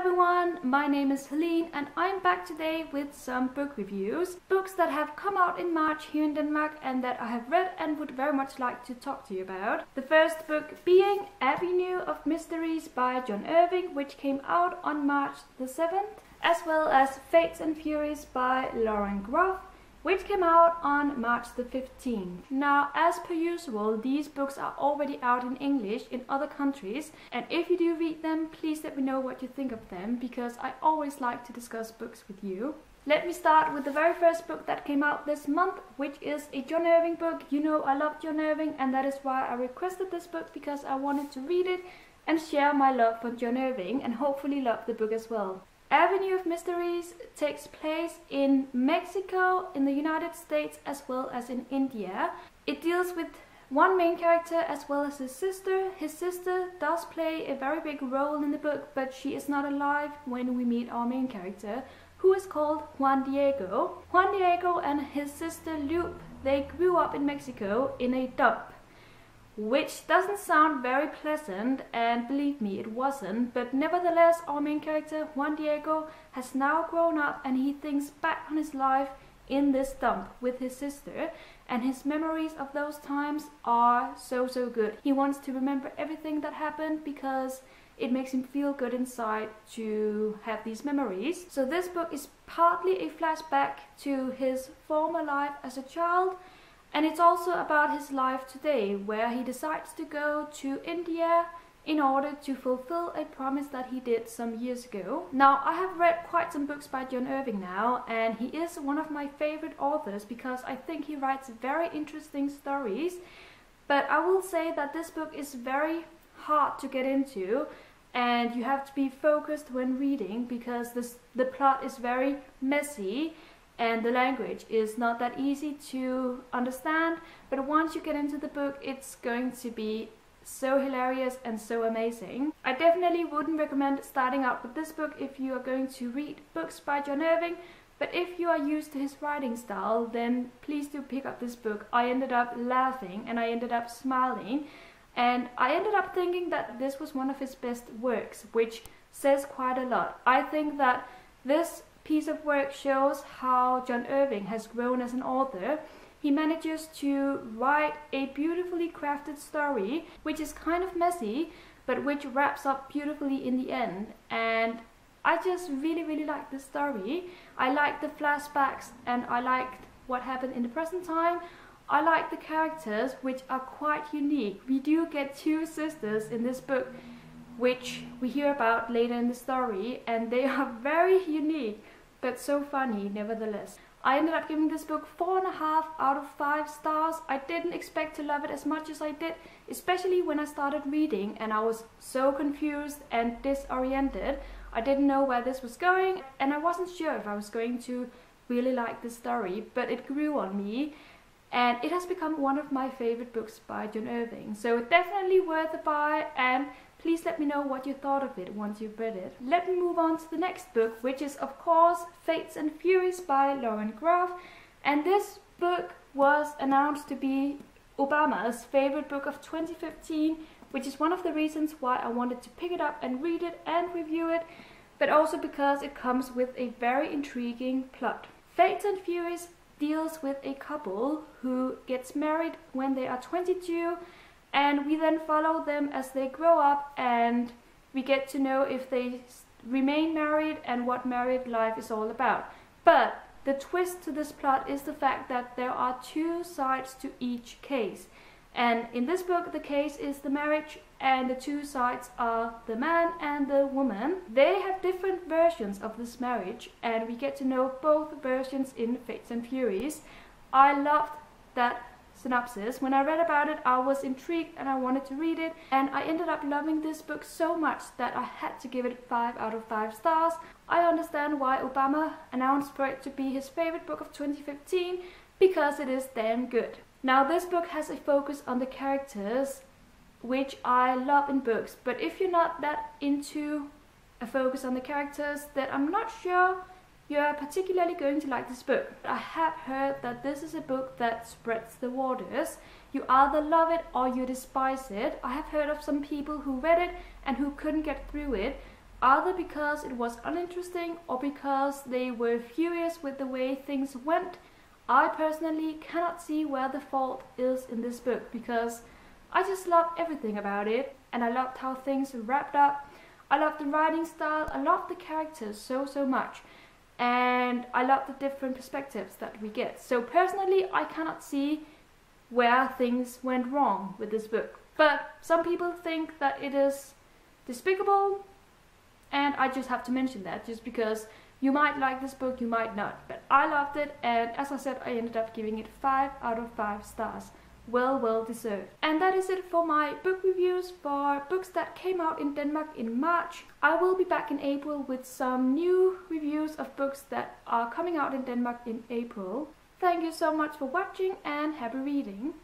everyone, my name is Helene and I'm back today with some book reviews. Books that have come out in March here in Denmark and that I have read and would very much like to talk to you about. The first book being Avenue of Mysteries by John Irving, which came out on March the 7th, as well as Fates and Furies by Lauren Groff, which came out on March the 15th. Now, as per usual, these books are already out in English in other countries, and if you do read them, please let me know what you think of them, because I always like to discuss books with you. Let me start with the very first book that came out this month, which is a John Irving book. You know I love John Irving, and that is why I requested this book, because I wanted to read it and share my love for John Irving and hopefully love the book as well. Avenue of Mysteries takes place in Mexico, in the United States, as well as in India. It deals with one main character as well as his sister. His sister does play a very big role in the book, but she is not alive when we meet our main character, who is called Juan Diego. Juan Diego and his sister Lupe, they grew up in Mexico in a dump, which doesn't sound very pleasant, and believe me, it wasn't, but nevertheless our main character Juan Diego has now grown up and he thinks back on his life in this dump with his sister, and his memories of those times are so good. He wants to remember everything that happened because it makes him feel good inside to have these memories. So this book is partly a flashback to his former life as a child, and it's also about his life today, where he decides to go to India in order to fulfill a promise that he did some years ago. Now, I have read quite some books by John Irving now, and he is one of my favorite authors because I think he writes very interesting stories. But I will say that this book is very hard to get into, and you have to be focused when reading because the plot is very messy. And the language is not that easy to understand, but once you get into the book, it's going to be so hilarious and so amazing. I definitely wouldn't recommend starting out with this book if you are going to read books by John Irving, but if you are used to his writing style, then please do pick up this book. I ended up laughing and I ended up smiling, and I ended up thinking that this was one of his best works, which says quite a lot. I think that this piece of work shows how John Irving has grown as an author. He manages to write a beautifully crafted story, which is kind of messy, but which wraps up beautifully in the end. And I just really like this story. I liked the flashbacks and I liked what happened in the present time. I like the characters, which are quite unique. We do get two sisters in this book, which we hear about later in the story, and they are very unique, but so funny nevertheless. I ended up giving this book 4.5 out of 5 stars. I didn't expect to love it as much as I did, especially when I started reading and I was so confused and disoriented. I didn't know where this was going, and I wasn't sure if I was going to really like the story, but it grew on me. And it has become one of my favorite books by John Irving. So definitely worth a buy, and please let me know what you thought of it once you've read it. Let me move on to the next book, which is of course Fates and Furies by Lauren Groff. And this book was announced to be Obama's favorite book of 2015, which is one of the reasons why I wanted to pick it up and read it and review it, but also because it comes with a very intriguing plot. Fates and Furies deals with a couple who gets married when they are 22, and we then follow them as they grow up, and we get to know if they remain married and what married life is all about. But the twist to this plot is the fact that there are two sides to each case. And in this book, the case is the marriage, and the two sides are the man and the woman. They have different versions of this marriage, and we get to know both versions in Fates and Furies. I loved that synopsis. When I read about it, I was intrigued and I wanted to read it, and I ended up loving this book so much that I had to give it 5 out of 5 stars. I understand why Obama announced for it to be his favorite book of 2015, because it is damn good. Now, this book has a focus on the characters, which I love in books, but if you're not that into a focus on the characters, then I'm not sure you're particularly going to like this book. I have heard that this is a book that spreads the waters. You either love it or you despise it. I have heard of some people who read it and who couldn't get through it, either because it was uninteresting or because they were furious with the way things went. I personally cannot see where the fault is in this book, because I just loved everything about it, and I loved how things wrapped up. I loved the writing style, I loved the characters so much, and I loved the different perspectives that we get. So personally, I cannot see where things went wrong with this book. But some people think that it is despicable, and I just have to mention that, just because you might like this book, you might not. But I loved it, and as I said, I ended up giving it 5 out of 5 stars. Well deserved. And that is it for my book reviews for books that came out in Denmark in March. I will be back in April with some new reviews of books that are coming out in Denmark in April. Thank you so much for watching, and happy reading!